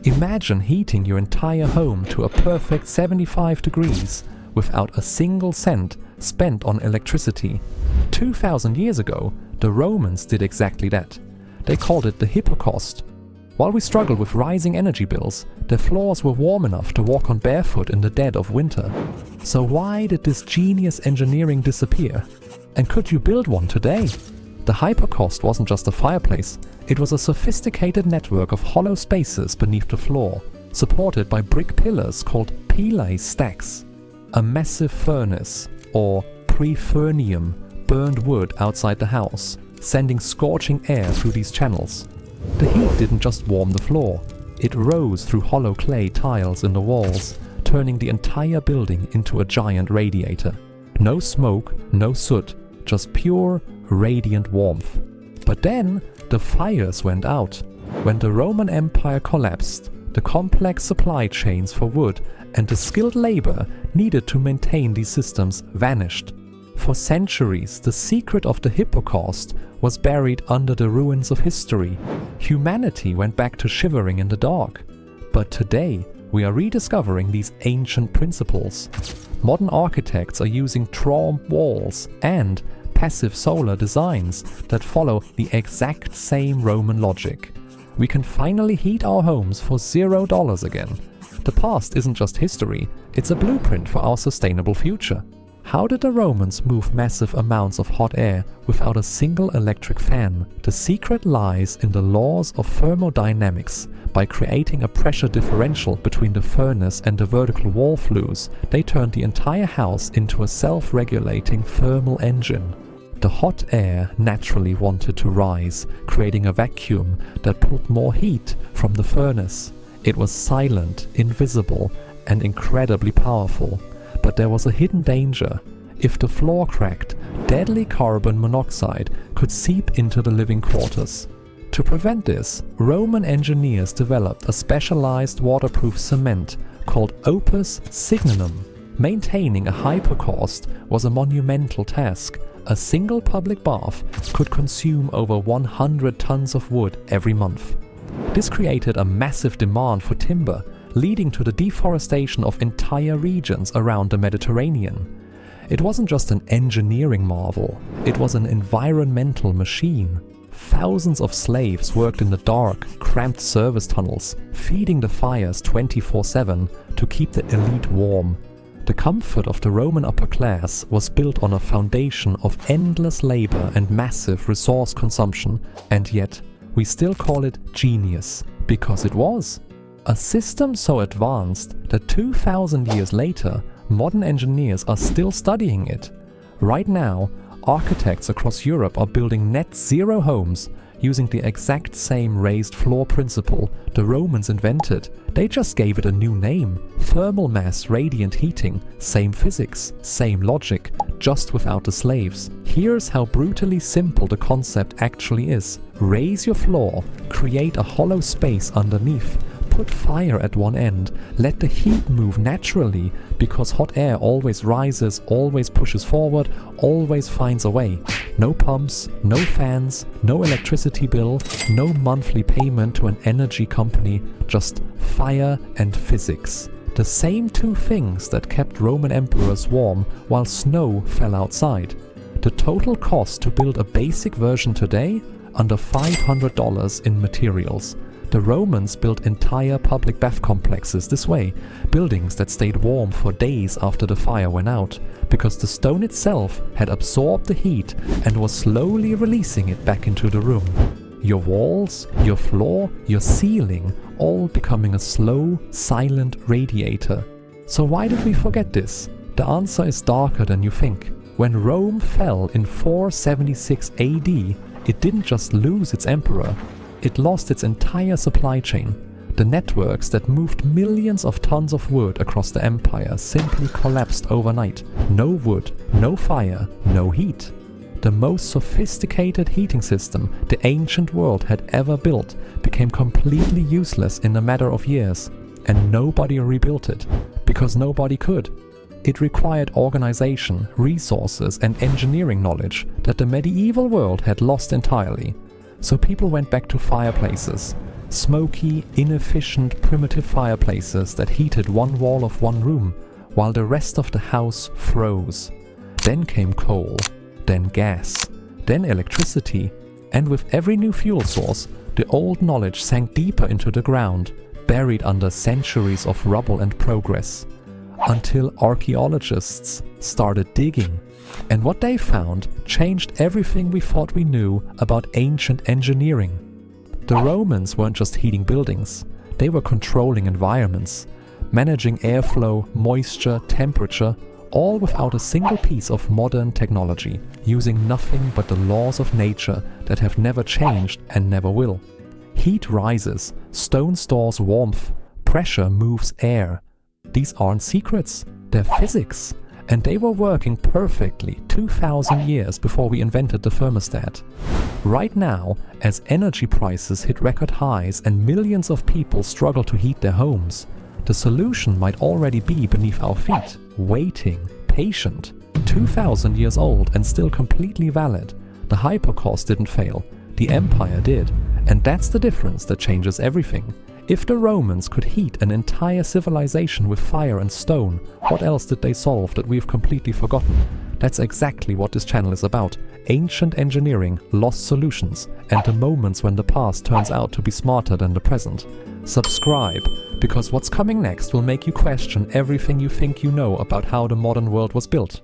Imagine heating your entire home to a perfect 75 degrees without a single cent spent on electricity. 2000 years ago, the Romans did exactly that. They called it the Hypocaust. While we struggled with rising energy bills, their floors were warm enough to walk on barefoot in the dead of winter. So why did this genius engineering disappear? And could you build one today? The Hypocaust wasn't just a fireplace, it was a sophisticated network of hollow spaces beneath the floor, supported by brick pillars called pile stacks. A massive furnace, or prefurnium, burned wood outside the house, sending scorching air through these channels. The heat didn't just warm the floor, it rose through hollow clay tiles in the walls, turning the entire building into a giant radiator. No smoke, no soot, just pure, radiant warmth. But then, the fires went out. When the Roman Empire collapsed, the complex supply chains for wood and the skilled labor needed to maintain these systems vanished. For centuries, the secret of the Hypocaust was buried under the ruins of history. Humanity went back to shivering in the dark. But today, we are rediscovering these ancient principles. Modern architects are using trombe walls and passive solar designs that follow the exact same Roman logic. We can finally heat our homes for $0 again. The past isn't just history, it's a blueprint for our sustainable future. How did the Romans move massive amounts of hot air without a single electric fan? The secret lies in the laws of thermodynamics. By creating a pressure differential between the furnace and the vertical wall flues, they turned the entire house into a self-regulating thermal engine. The hot air naturally wanted to rise, creating a vacuum that pulled more heat from the furnace. It was silent, invisible, and incredibly powerful. But there was a hidden danger. If the floor cracked, deadly carbon monoxide could seep into the living quarters. To prevent this, Roman engineers developed a specialized waterproof cement called opus signinum. Maintaining a hypocaust was a monumental task. A single public bath could consume over 100 tons of wood every month. This created a massive demand for timber, leading to the deforestation of entire regions around the Mediterranean. It wasn't just an engineering marvel, it was an environmental machine. Thousands of slaves worked in the dark, cramped service tunnels, feeding the fires 24/7 to keep the elite warm. The comfort of the Roman upper class was built on a foundation of endless labor and massive resource consumption, and yet we still call it genius, because it was. A system so advanced that 2000 years later, modern engineers are still studying it. Right now, architects across Europe are building net zero homes using the exact same raised floor principle the Romans invented. They just gave it a new name: thermal mass radiant heating. Same physics, same logic, just without the slaves. Here's how brutally simple the concept actually is. Raise your floor, create a hollow space underneath, put fire at one end, let the heat move naturally, because hot air always rises, always pushes forward, always finds a way. No pumps, no fans, no electricity bill, no monthly payment to an energy company, just fire and physics. The same two things that kept Roman emperors warm while snow fell outside. The total cost to build a basic version today? Under $500 in materials. The Romans built entire public bath complexes this way, buildings that stayed warm for days after the fire went out, because the stone itself had absorbed the heat and was slowly releasing it back into the room. Your walls, your floor, your ceiling, all becoming a slow, silent radiator. So why did we forget this? The answer is darker than you think. When Rome fell in 476 AD, it didn't just lose its emperor, it lost its entire supply chain. The networks that moved millions of tons of wood across the empire simply collapsed overnight. No wood, no fire, no heat. The most sophisticated heating system the ancient world had ever built became completely useless in a matter of years, and nobody rebuilt it, because nobody could. It required organization, resources, and engineering knowledge that the medieval world had lost entirely. So people went back to fireplaces, Smoky, inefficient, primitive fireplaces that heated one wall of one room while the rest of the house froze. Then came coal, then gas, then electricity, and with every new fuel source, the old knowledge sank deeper into the ground, buried under centuries of rubble and progress, until archaeologists started digging. And what they found changed everything we thought we knew about ancient engineering. The Romans weren't just heating buildings, they were controlling environments, managing airflow, moisture, temperature, all without a single piece of modern technology, using nothing but the laws of nature that have never changed and never will. Heat rises, stone stores warmth, pressure moves air. These aren't secrets, they're physics. And they were working perfectly 2,000 years before we invented the thermostat. Right now, as energy prices hit record highs and millions of people struggle to heat their homes, the solution might already be beneath our feet, waiting, patient. 2,000 years old and still completely valid. The Hypocaust didn't fail, the Empire did, and that's the difference that changes everything. If the Romans could heat an entire civilization with fire and stone, what else did they solve that we've completely forgotten? That's exactly what this channel is about. Ancient engineering, lost solutions, and the moments when the past turns out to be smarter than the present. Subscribe, because what's coming next will make you question everything you think you know about how the modern world was built.